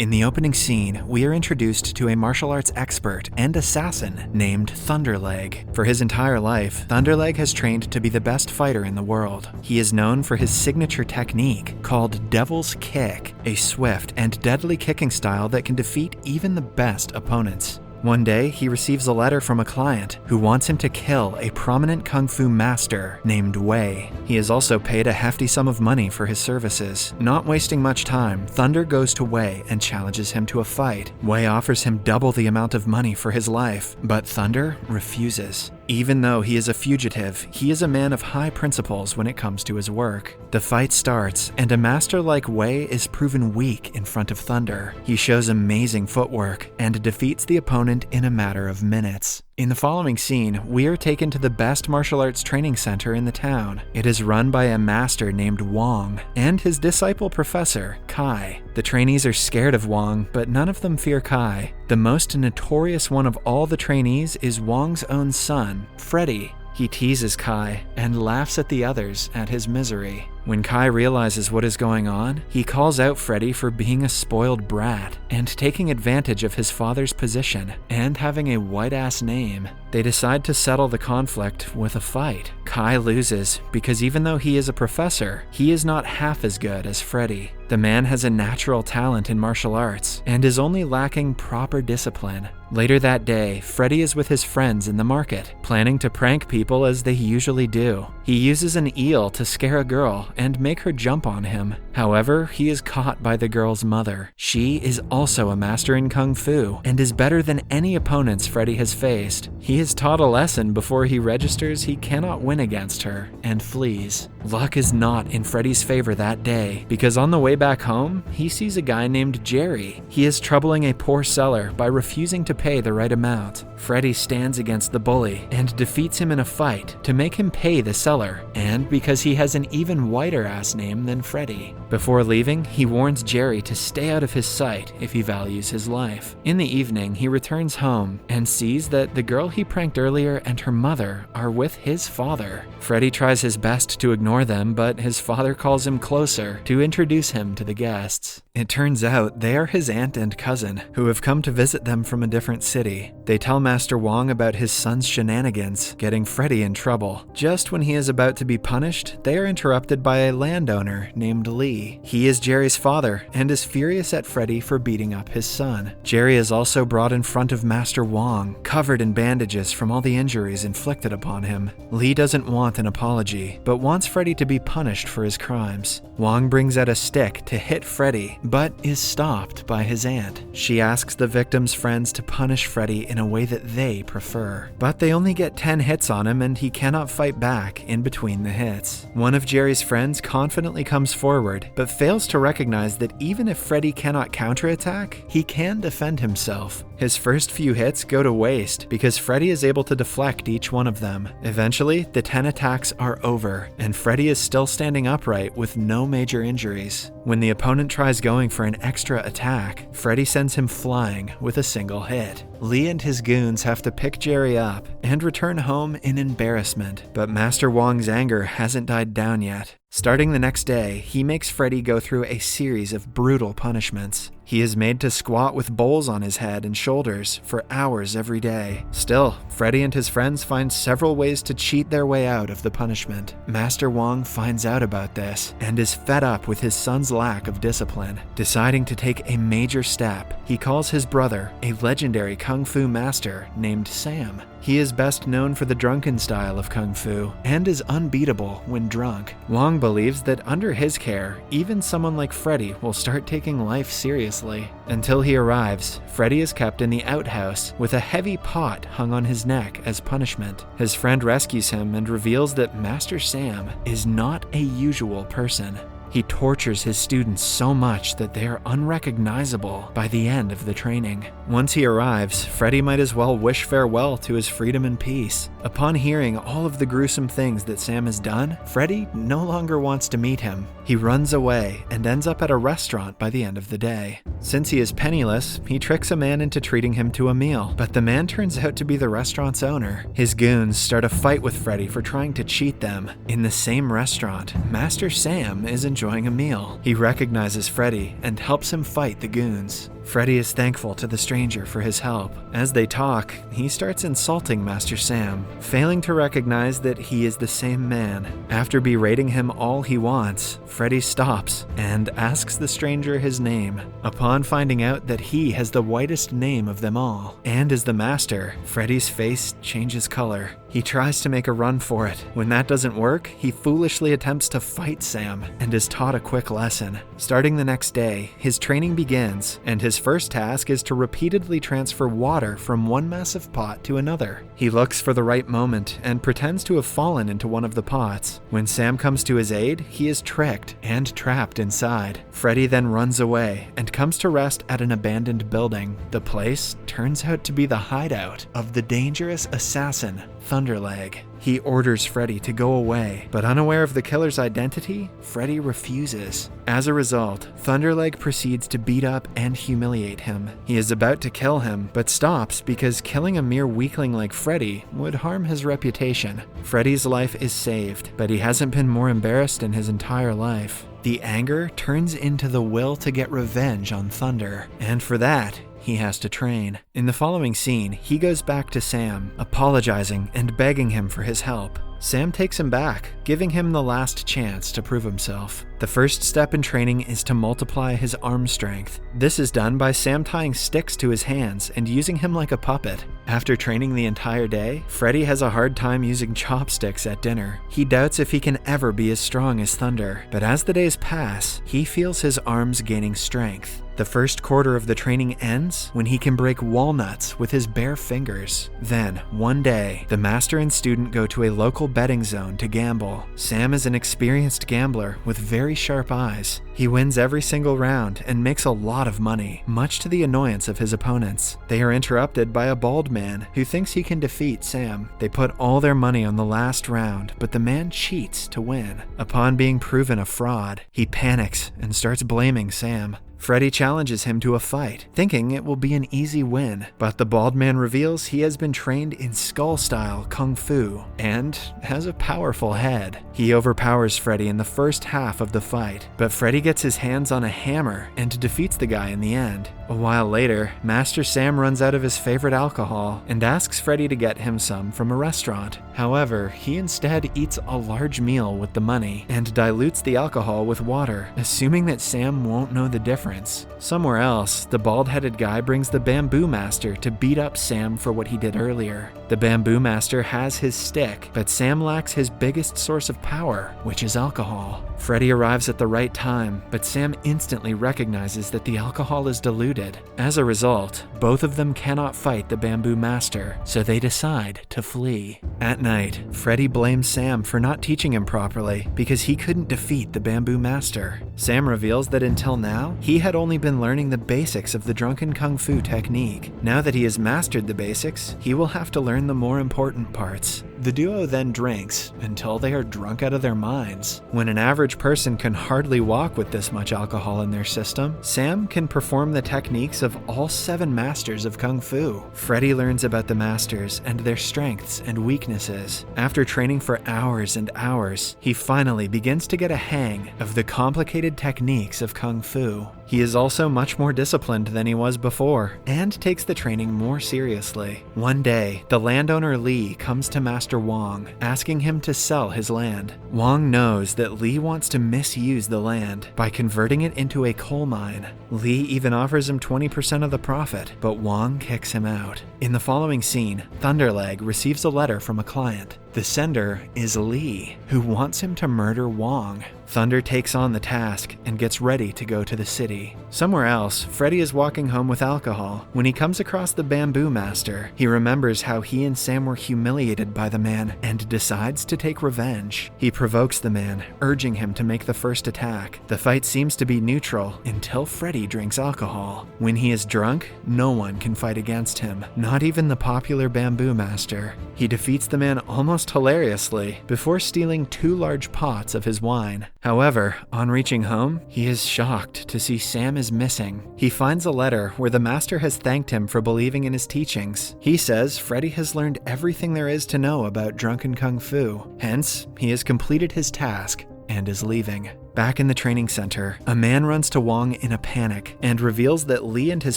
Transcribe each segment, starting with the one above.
In the opening scene, we are introduced to a martial arts expert and assassin named Thunderleg. For his entire life, Thunderleg has trained to be the best fighter in the world. He is known for his signature technique called Devil's Kick, a swift and deadly kicking style that can defeat even the best opponents. One day, he receives a letter from a client who wants him to kill a prominent kung fu master named Wei. He is also paid a hefty sum of money for his services. Not wasting much time, Thunder goes to Wei and challenges him to a fight. Wei offers him double the amount of money for his life, but Thunder refuses. Even though he is a fugitive, he is a man of high principles when it comes to his work. The fight starts, and a master like Wei is proven weak in front of Thunder. He shows amazing footwork and defeats the opponent in a matter of minutes. In the following scene, we are taken to the best martial arts training center in the town. It is run by a master named Wong and his disciple professor, Kai. The trainees are scared of Wong, but none of them fear Kai. The most notorious one of all the trainees is Wong's own son, Freddy. He teases Kai and laughs at the others at his misery. When Kai realizes what is going on, he calls out Freddy for being a spoiled brat and taking advantage of his father's position and having a white-ass name. They decide to settle the conflict with a fight. Kai loses because even though he is a professor, he is not half as good as Freddy. The man has a natural talent in martial arts and is only lacking proper discipline. Later that day, Freddy is with his friends in the market, planning to prank people as they usually do. He uses an eel to scare a girl and make her jump on him. However, he is caught by the girl's mother. She is also a master in kung fu and is better than any opponents Freddy has faced. He is taught a lesson before he registers he cannot win against her and flees. Luck is not in Freddy's favor that day because on the way back home, he sees a guy named Jerry. He is troubling a poor seller by refusing to pay the right amount. Freddy stands against the bully and defeats him in a fight to make him pay the seller, and because he has an even whiter ass name than Freddy. Before leaving, he warns Jerry to stay out of his sight if he values his life. In the evening, he returns home and sees that the girl he pranked earlier and her mother are with his father. Freddy tries his best to ignore them, but his father calls him closer to introduce him to the guests. It turns out they are his aunt and cousin, who have come to visit them from a different city. They tell Master Wong about his son's shenanigans, getting Freddy in trouble. Just when he is about to be punished, they are interrupted by a landowner named Lee. He is Jerry's father and is furious at Freddy for beating up his son. Jerry is also brought in front of Master Wong, covered in bandages from all the injuries inflicted upon him. Lee doesn't want an apology, but wants Freddy to be punished for his crimes. Wong brings out a stick to hit Freddy, but is stopped by his aunt. She asks the victim's friends to punish Freddy in a way that they prefer. But they only get 10 hits on him and he cannot fight back in between the hits. One of Jerry's friends confidently comes forward, but fails to recognize that even if Freddy cannot counterattack, he can defend himself. His first few hits go to waste because Freddy is able to deflect each one of them. Eventually, the 10 attacks are over, and Freddy is still standing upright with no major injuries. When the opponent tries going for an extra attack, Freddy sends him flying with a single hit. Lee and his goons have to pick Jerry up and return home in embarrassment, but Master Wong's anger hasn't died down yet. Starting the next day, he makes Freddy go through a series of brutal punishments. He is made to squat with bowls on his head and shoulders for hours every day. Still, Freddy and his friends find several ways to cheat their way out of the punishment. Master Wong finds out about this and is fed up with his son's lack of discipline. Deciding to take a major step, he calls his brother, a legendary kung fu master named Sam. He is best known for the drunken style of kung fu and is unbeatable when drunk. Wong believes that under his care, even someone like Freddy will start taking life seriously. Until he arrives, Freddy is kept in the outhouse with a heavy pot hung on his neck as punishment. His friend rescues him and reveals that Master Sam is not a usual person. He tortures his students so much that they are unrecognizable by the end of the training. Once he arrives, Freddy might as well wish farewell to his freedom and peace. Upon hearing all of the gruesome things that Sam has done, Freddy no longer wants to meet him. He runs away and ends up at a restaurant by the end of the day. Since he is penniless, he tricks a man into treating him to a meal, but the man turns out to be the restaurant's owner. His goons start a fight with Freddy for trying to cheat them. In the same restaurant, Master Sam is in enjoying a meal. He recognizes Freddy and helps him fight the goons. Freddy is thankful to the stranger for his help. As they talk, he starts insulting Master Sam, failing to recognize that he is the same man. After berating him all he wants, Freddy stops and asks the stranger his name. Upon finding out that he has the whitest name of them all and is the master, Freddy's face changes color. He tries to make a run for it. When that doesn't work, he foolishly attempts to fight Sam and is taught a quick lesson. Starting the next day, his training begins, and his first task is to repeatedly transfer water from one massive pot to another. He looks for the right moment and pretends to have fallen into one of the pots. When Sam comes to his aid, he is tricked and trapped inside. Freddy then runs away and comes to rest at an abandoned building. The place turns out to be the hideout of the dangerous assassin, Thunderleg. He orders Freddy to go away, but unaware of the killer's identity, Freddy refuses. As a result, Thunderleg proceeds to beat up and humiliate him. He is about to kill him, but stops because killing a mere weakling like Freddy would harm his reputation. Freddy's life is saved, but he hasn't been more embarrassed in his entire life. The anger turns into the will to get revenge on Thunder, and for that, he has to train. In the following scene, he goes back to Sam, apologizing and begging him for his help. Sam takes him back, giving him the last chance to prove himself. The first step in training is to multiply his arm strength. This is done by Sam tying sticks to his hands and using him like a puppet. After training the entire day, Freddy has a hard time using chopsticks at dinner. He doubts if he can ever be as strong as Thunder, but as the days pass, he feels his arms gaining strength. The first quarter of the training ends when he can break walnuts with his bare fingers. Then, one day, the master and student go to a local betting zone to gamble. Sam is an experienced gambler with very sharp eyes. He wins every single round and makes a lot of money, much to the annoyance of his opponents. They are interrupted by a bald man who thinks he can defeat Sam. They put all their money on the last round, but the man cheats to win. Upon being proven a fraud, he panics and starts blaming Sam. Freddy challenges him to a fight, thinking it will be an easy win, but the bald man reveals he has been trained in skull-style kung fu and has a powerful head. He overpowers Freddy in the first half of the fight, but Freddy gets his hands on a hammer and defeats the guy in the end. A while later, Master Sam runs out of his favorite alcohol and asks Freddy to get him some from a restaurant. However, he instead eats a large meal with the money and dilutes the alcohol with water, assuming that Sam won't know the difference. Somewhere else, the bald-headed guy brings the Bamboo Master to beat up Sam for what he did earlier. The Bamboo Master has his stick, but Sam lacks his biggest source of power, which is alcohol. Freddy arrives at the right time, but Sam instantly recognizes that the alcohol is diluted. As a result, both of them cannot fight the Bamboo Master, so they decide to flee. At night, Freddy blames Sam for not teaching him properly because he couldn't defeat the Bamboo Master. Sam reveals that until now, he had only been learning the basics of the drunken kung fu technique. Now that he has mastered the basics, he will have to learn the more important parts. The duo then drinks until they are drunk out of their minds. When an average person can hardly walk with this much alcohol in their system, Sam can perform the techniques of all 7 masters of kung fu. Freddy learns about the masters and their strengths and weaknesses. After training for hours and hours, he finally begins to get a hang of the complicated techniques of kung fu. He is also much more disciplined than he was before, and takes the training more seriously. One day, the landowner Lee comes to Master Wong, asking him to sell his land. Wong knows that Lee wants to misuse the land by converting it into a coal mine. Lee even offers him 20% of the profit, but Wong kicks him out. In the following scene, Thunderleg receives a letter from a client. The sender is Lee, who wants him to murder Wong. Thunder takes on the task and gets ready to go to the city. Somewhere else, Freddy is walking home with alcohol when he comes across the Bamboo Master. He remembers how he and Sam were humiliated by the man and decides to take revenge. He provokes the man, urging him to make the first attack. The fight seems to be neutral until Freddy drinks alcohol. When he is drunk, no one can fight against him, not even the popular Bamboo Master. He defeats the man almost hilariously before stealing 2 large pots of his wine. However, on reaching home, he is shocked to see Sam is missing. He finds a letter where the master has thanked him for believing in his teachings. He says Freddy has learned everything there is to know about drunken kung fu. Hence, he has completed his task and is leaving. Back in the training center, a man runs to Wong in a panic and reveals that Lee and his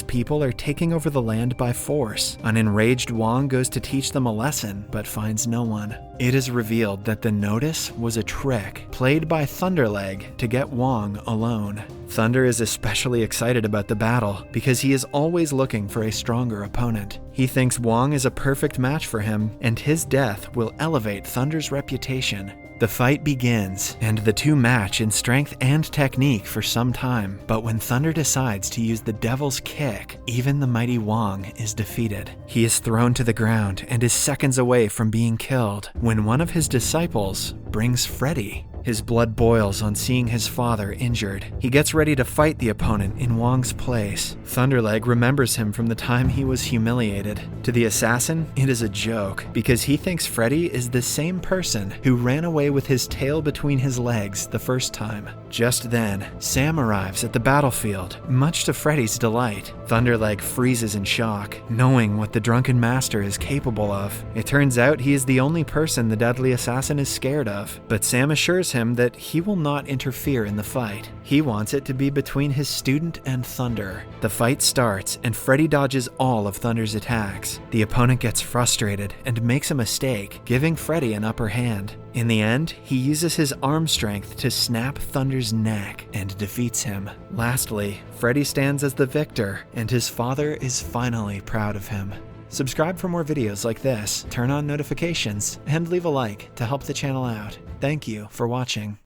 people are taking over the land by force. An enraged Wong goes to teach them a lesson, but finds no one. It is revealed that the notice was a trick played by Thunderleg to get Wong alone. Thunder is especially excited about the battle because he is always looking for a stronger opponent. He thinks Wong is a perfect match for him, and his death will elevate Thunder's reputation. The fight begins, and the two match in strength and technique for some time, but when Thunder decides to use the Devil's Kick, even the mighty Wong is defeated. He is thrown to the ground and is seconds away from being killed when one of his disciples brings Freddy. His blood boils on seeing his father injured. He gets ready to fight the opponent in Wong's place. Thunderleg remembers him from the time he was humiliated. To the assassin, it is a joke, because he thinks Freddy is the same person who ran away with his tail between his legs the first time. Just then, Sam arrives at the battlefield, much to Freddy's delight. Thunderleg freezes in shock, knowing what the drunken master is capable of. It turns out he is the only person the deadly assassin is scared of, but Sam assures him that he will not interfere in the fight. He wants it to be between his student and Thunder. The fight starts, and Freddy dodges all of Thunder's attacks. The opponent gets frustrated and makes a mistake, giving Freddy an upper hand. In the end, he uses his arm strength to snap Thunder's neck and defeats him. Lastly, Freddy stands as the victor, and his father is finally proud of him. Subscribe for more videos like this, turn on notifications, and leave a like to help the channel out. Thank you for watching.